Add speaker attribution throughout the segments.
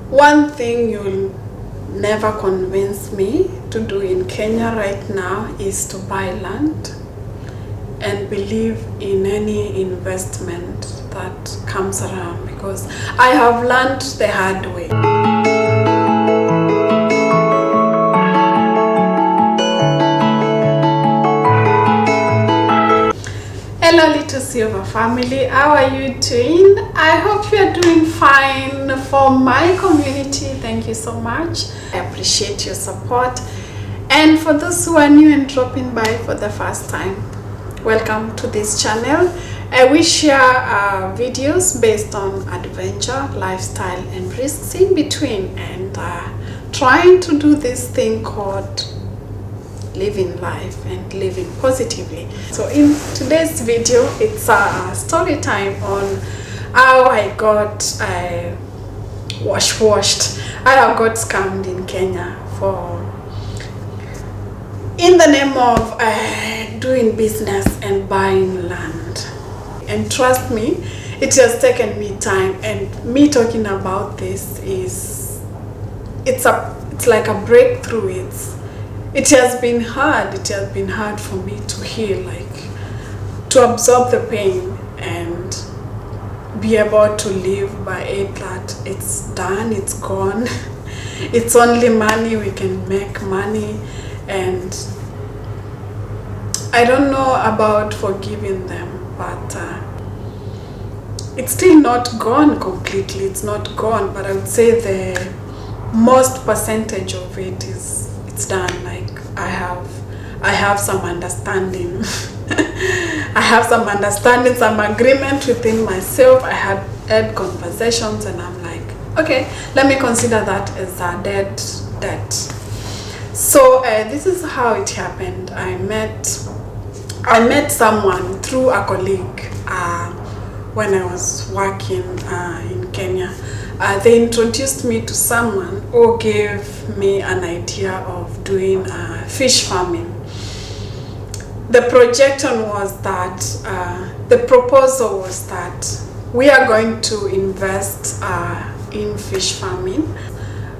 Speaker 1: One thing you'll never convince me to do in Kenya right now is to buy land and believe in any investment that comes around, because I have learned the hard way. Hello Littlesilver family, how are you doing? I hope you are doing fine. For my community, thank you so much. I appreciate your support. And for those who are new and dropping by for the first time, welcome to this channel. We share videos based on adventure, lifestyle and risks in between, and trying to do this thing called living life and living positively. So in today's video, it's a story time on how I got washed. I got scammed in Kenya in the name of doing business and buying land. And trust me, it has taken me time, and me talking about this it's like a breakthrough. It has been hard. It has been hard for me to heal, like to absorb the pain and be able to live by it that it's done, it's gone. It's only money, we can make money, and I don't know about forgiving them, but it's still not gone completely. It's not gone, but I would say the most percentage of it it's done. Like I have some understanding. I have some understanding, some agreement within myself. I had conversations, and I'm like, okay, let me consider that as a dead debt. So this is how it happened. I met someone through a colleague when I was working in Kenya. They introduced me to someone who gave me an idea of doing fish farming. The projection was that, the proposal was that we are going to invest in fish farming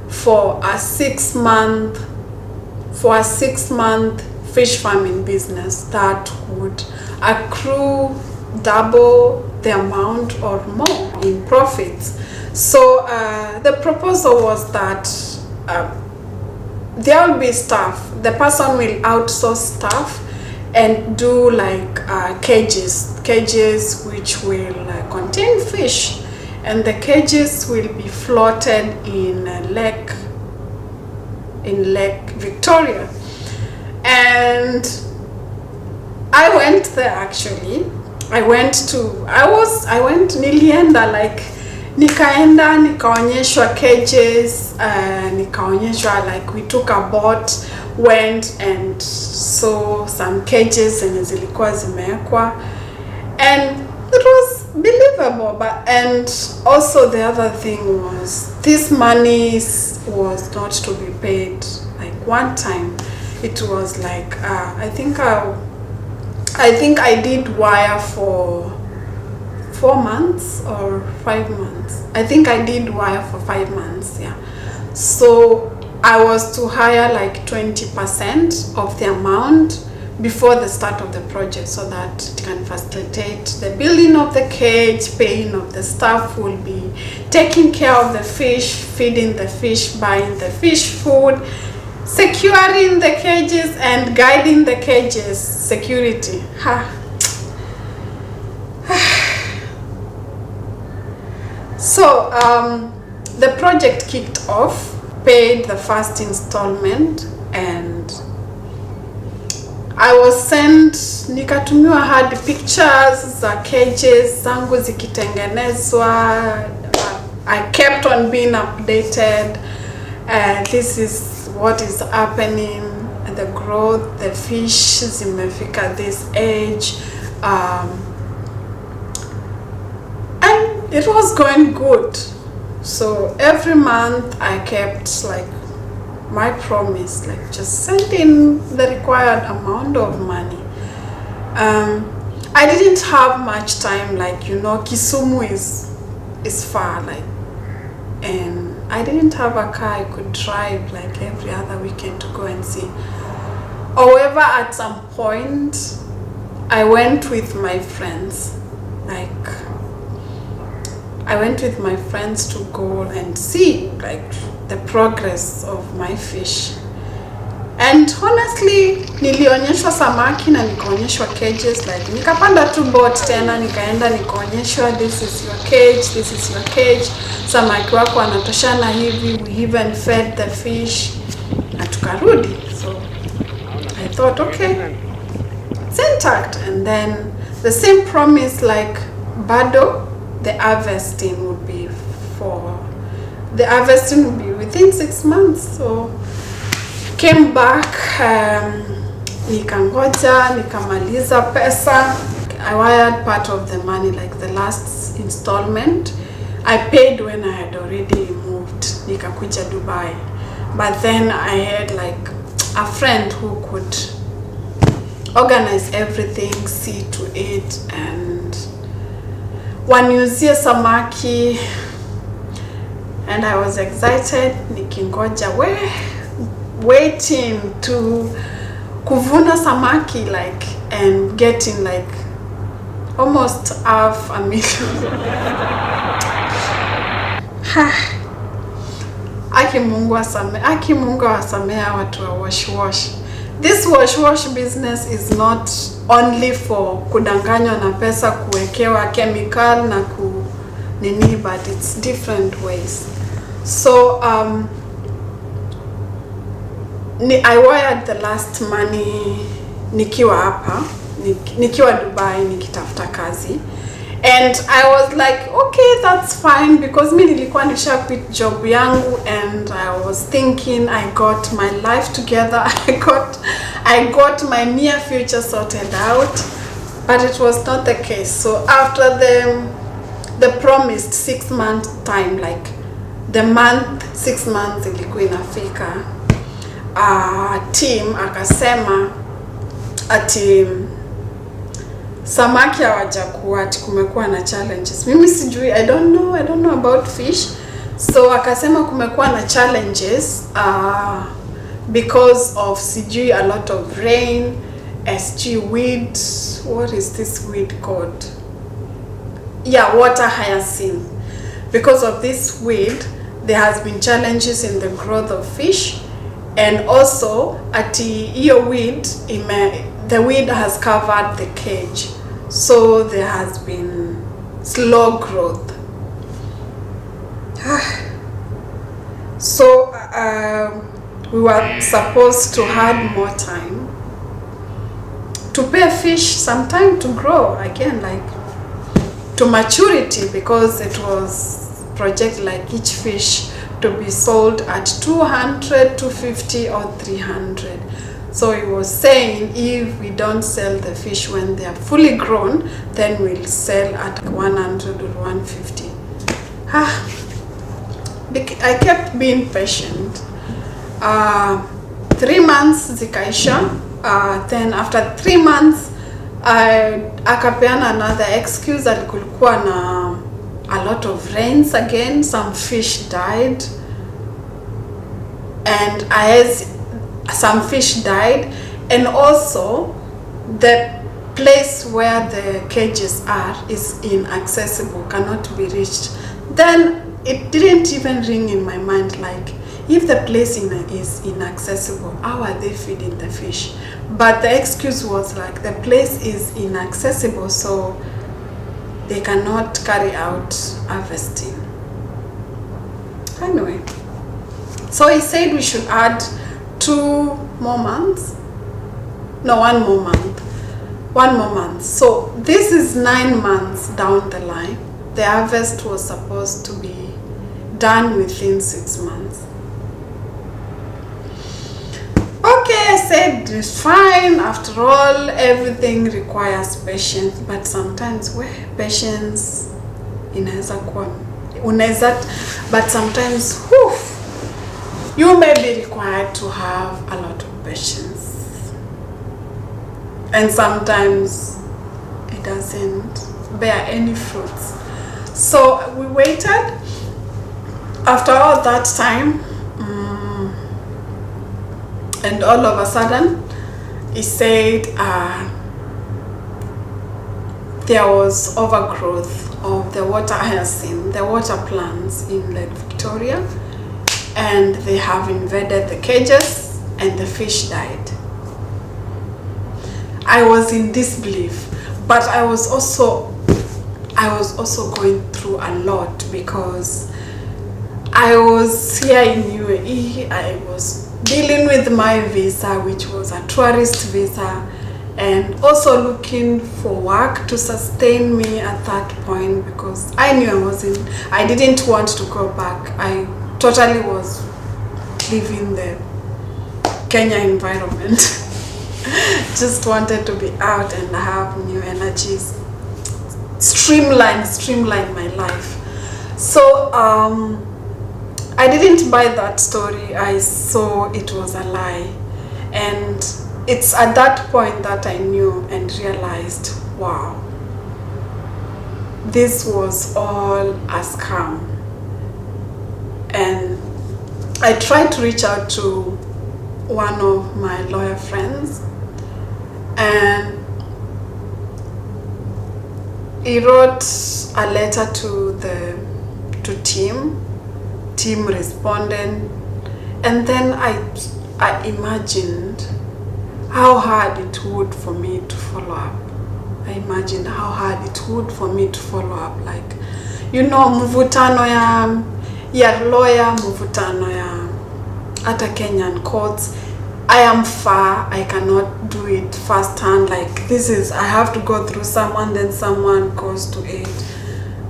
Speaker 1: for a 6-month fish farming business that would accrue double the amount or more in profits. So the proposal was that there will be staff. The person will outsource staff and do like cages which will contain fish, and the cages will be floated in Lake Victoria. And I went there actually. Nilienda like nikaenda nikaonyeshwa cages, nikaonyeshwa like we took a boat, went and saw some cages zenye zilikuwa zimewekwa, and it was believable. And also the other thing was, this money was not to be paid like one time. It was like I think I did wire for 4 months or 5 months. I think I did wire for 5 months, yeah. So I was to hire like 20% of the amount before the start of the project, so that it can facilitate the building of the cage, paying of the staff, will be taking care of the fish, feeding the fish, buying the fish food, securing the cages and guiding the cages, security. So the project kicked off, paid the first installment, and I was sent, nikatumiwa hard pictures za cages zangu zikitengenezwa. I kept on being updated. This is what is happening, the growth, the fish zimefika this age, and it was going good. So every month I kept like my promise, like just sending the required amount of money. I didn't have much time, like, you know, Kisumu is far, like, and I didn't have a car I could drive like every other weekend to go and see. However, at some point, I went with my friends. I went with my friends to go and see like the progress of my fish. And honestly, nilionyeshwa samaki na nikaonyeshwa cages, like nikapanda tu boat tena nikaenda nikaonyeshwa, this is your cage, this is your cage. Samaki wako wanatoshana hivi, we even fed the fish na tukarudi. So I thought, okay, it's intact. And then the same promise, like bado, the harvesting would be within 6 months. So came back, nikangoja, nikamaliza pesa. I wired part of the money, like the last installment I paid when I had already moved, nikakuja Dubai. But then I had like a friend who could organize everything, see to it, and waniuzie samaki, and I was excited. Nikingoja waiting to kuvuna samaki, like, and getting like almost $500,000. Aki Mungu wasamea watu wa wash. This wash business is not only for kudanganywa na pesa, kuwekewa chemical na nini, but it's different ways. So I wired the last money nikiwa hapa, nikiwa Dubai nikitafuta kazi. And I was like, okay, that's fine, because mi nilikuwa nisha quit job yangu, and I was thinking I got my life together. I got my near future sorted out, but it was not the case. So after the promised 6 month time, like the month 6 months ilikuwa inafika, team akasema ati samaki hawajakuwa, ati kumekuwa na challenges. Mimi sijui, I don't know about fish. So akasema kumekuwa na challenges because of sijui a lot of rain, SG weed, what is this weed called? Yeah, water hyacinth. Because of this weed, there has been challenges in the growth of fish, and also ati iyo weed, the weed has covered the cage, so there has been slow growth. So we were supposed to have more time to pay fish some time to grow again, like to maturity, because it was project like each fish to be sold at 200, 250 or 300. So he was saying if we don't sell the fish when they are fully grown, then we'll sell at 100 or 150. I kept being patient. 3 months zikaisha. Then after 3 months, akapeana another excuse. Kulikuwa na a lot of rains again. Some fish died, and some fish died, and also the place where the cages are is inaccessible, cannot be reached. Then it didn't even ring in my mind, like, if the place is inaccessible, how are they feeding the fish? But the excuse was like, the place is inaccessible, so they cannot carry out harvesting. Anyway, so he said we should add 2 more months. No, 1 more month. 1 more month. So this is 9 months down the line. The harvest was supposed to be done within 6 months. Okay, I said it's fine. After all, everything requires patience, but sometimes patience inaweza kuwa but sometimes you may be required to have a lot of patience, and sometimes it doesn't bear any fruits. So we waited. after all that time, and all of a sudden, he said there was overgrowth of the water hyacinth, the water plants in Lake Victoria, and they have invaded the cages and the fish died. I was in disbelief, but I was also going through a lot because I was here in UAE. I was dealing with my visa, which was a tourist visa, and also looking for work to sustain me at that point because I knew I didn't want to go back. I totally was leaving the Kenya environment. Just wanted to be out and have new energies, streamline my life. So I didn't buy that story. I saw it was a lie, and it's at that point that I knew and realized, wow, this was all a scam. And I tried to reach out to one of my lawyer friends, and he wrote a letter to Team responded, and then I imagined how hard it would for me to follow up. I imagined how hard it would for me to follow up, like, you know, mvutano ya lawyer, mvutano ya hata Kenyan courts. I am far, I cannot do it firsthand. Like, I have to go through someone, then someone goes to it.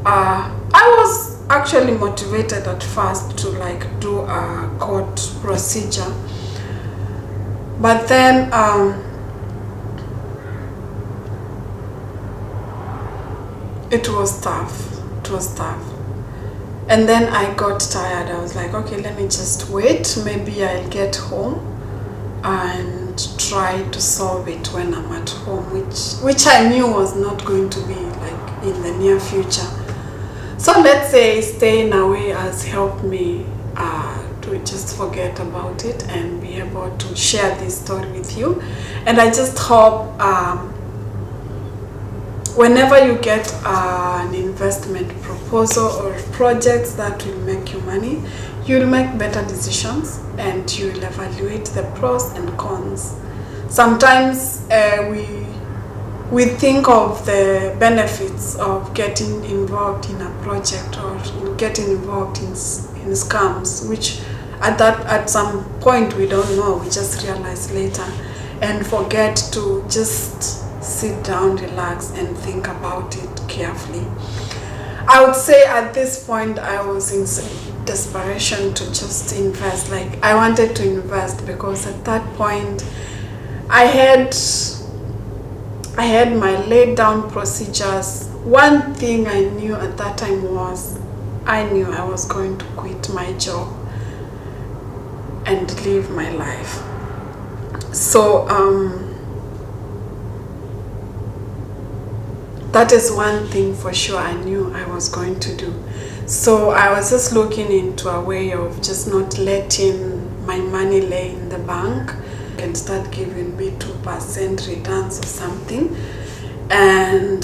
Speaker 1: I was actually motivated at first to like do a court procedure, but then it was tough. And then I got tired. I was like, okay, let me just wait. Maybe I'll get home and try to solve it when I'm at home, which I knew was not going to be like in the near future. So let's say staying away has helped me to just forget about it and be able to share this story with you. And I just hope whenever you get an investment proposal or projects that will make you money, you'll make better decisions and you'll evaluate the pros and cons. Sometimes we think of the benefits of getting involved in a project or getting involved in scams, which at some point we don't know. We just realize later and forget to just sit down, relax, and think about it carefully. I would say at this point I was in desperation to just invest. Like, I wanted to invest because at that point I had my laid down procedures. One thing I knew at that time was I knew I was going to quit my job and live my life. So that is one thing for sure I knew I was going to do. So I was just looking into a way of just not letting my money lay in the bank and start giving me 2% returns or something. And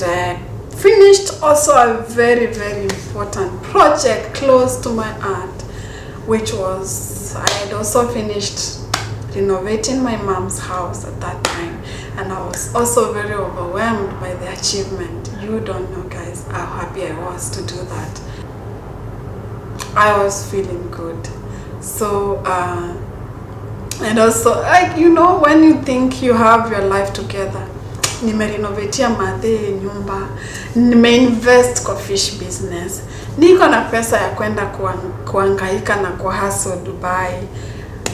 Speaker 1: finished also a very, very important project close to my heart, which was, I had also finished renovating my mom's house at that time, and I was also very overwhelmed by the achievement. You don't know, guys, how happy I was to do that. I was feeling good. So and also, like, you know, when you think you have your life together, nimerenovatia madhe nyumba, nimeinvest kwa fish business, niko na pesa ya kwenda kuangaika na kwa hustle Dubai,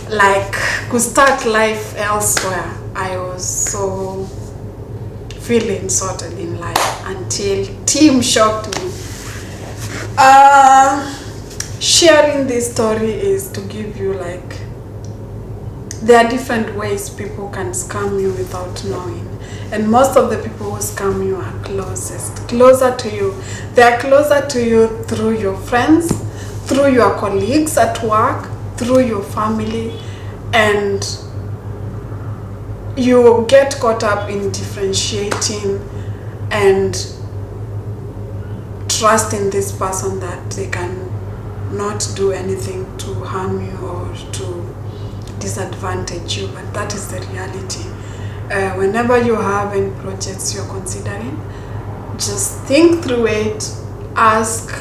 Speaker 1: like to start life elsewhere. I was so feeling sorted in life until Team shocked me. Sharing this story is to give you, like, there are different ways people can scam you without knowing, and most of the people who scam you are closer to you. They are closer to you through your friends, through your colleagues at work, through your family, and you get caught up in differentiating and trusting this person that they can not do anything to harm you or to disadvantage you. But that is the reality. Whenever you have any projects you're considering, just think through it, ask.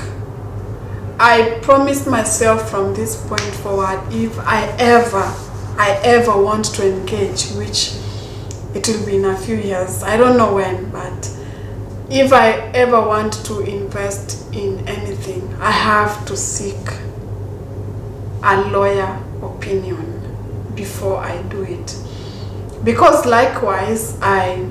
Speaker 1: I promised myself from this point forward, if I ever want to engage, which it will be in a few years, I don't know when, but if I ever want to invest in anything, I have to seek a lawyer opinion before I do it. Because likewise, I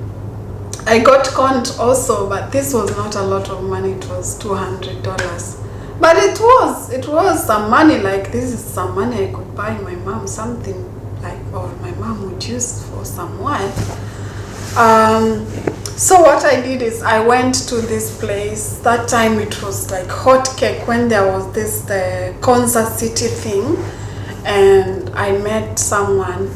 Speaker 1: got conned also, but this was not a lot of money. It was $200. But it was some money. Like, this is some money I could buy my mom something, like, or my mom would use for some while. So what I did is I went to this place. That time it was like hot cake when there was this the concert city thing, and I met someone.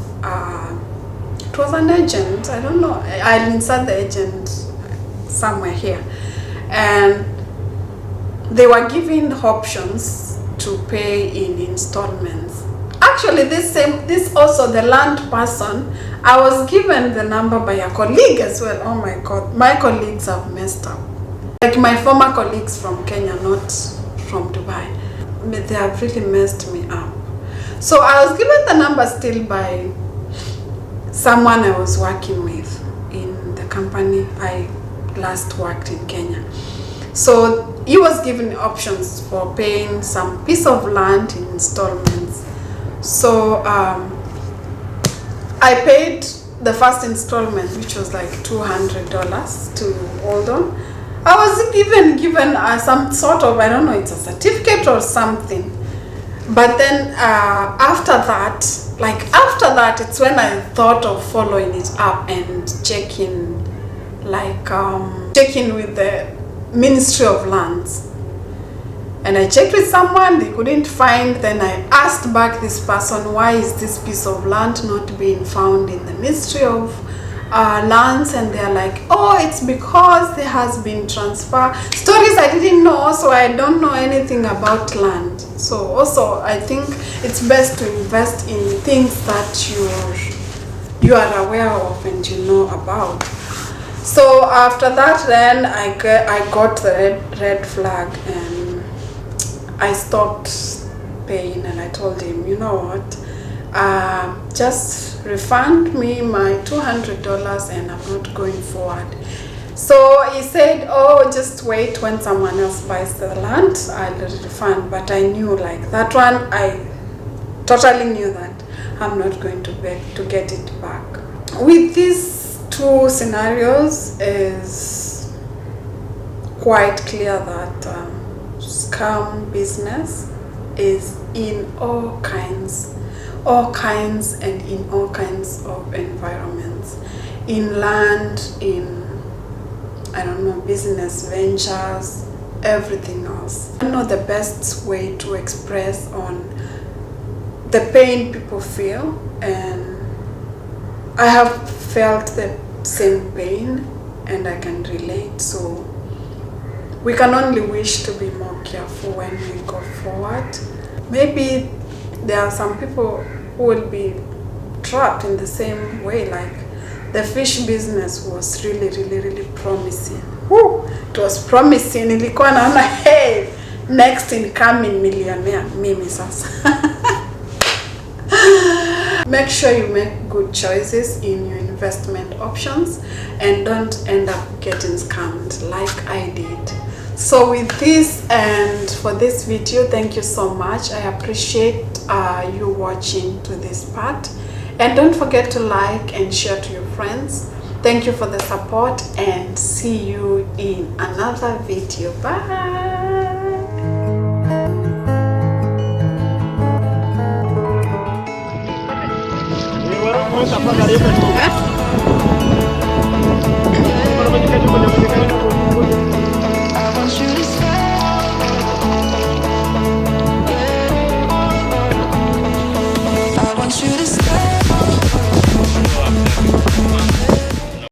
Speaker 1: It was an agent. I don't know. I'll insert the agent somewhere here, and they were giving options to pay in installments. Actually, this also, the land person, I was given the number by a colleague as well. Oh my God, my colleagues have messed up. Like my former colleagues from Kenya, not from Dubai. They have really messed me up. So I was given the number still by someone I was working with in the company I last worked in Kenya. So he was given options for paying some piece of land in installments. So I paid the first installment, which was like $200 to hold on. I was even given some sort of, I don't know, it's a certificate or something. But then after that, it's when I thought of following it up and checking with the Ministry of Lands. And I checked with someone, they couldn't find. Then I asked back this person, why is this piece of land not being found in the Ministry of Lands? And they're like, oh, it's because there has been transfer. Stories I didn't know, so I don't know anything about land. So also, I think it's best to invest in things that you are aware of and you know about. So after that, then I got the red flag, and I stopped paying, and I told him, you know what, just refund me my $200 and I'm not going forward. So he said, oh, just wait, when someone else buys the land, I'll refund. But I knew, like, that one, I totally knew that I'm not going to beg to get it back. With these two scenarios, is quite clear that scam business is in all kinds and in all kinds of environments, in land, in, I don't know, business ventures, everything else. I know the best way to express on the pain people feel, and I have felt the same pain and I can relate. So we can only wish to be more careful when we go forward. Maybe there are some people who will be trapped in the same way. Like, the fish business was really promising. Woo! It was promising. Nilikuwa naona, hey, next incoming millionaire, mimi sasa. Make sure you make good choices in your investment options and don't end up getting scammed like I did. So with this, and for this video, thank you so much. I appreciate you watching to this part, and don't forget to like and share to your friends. Thank you for the support, and see you in another video. Bye.
Speaker 2: I want you to stay. want you to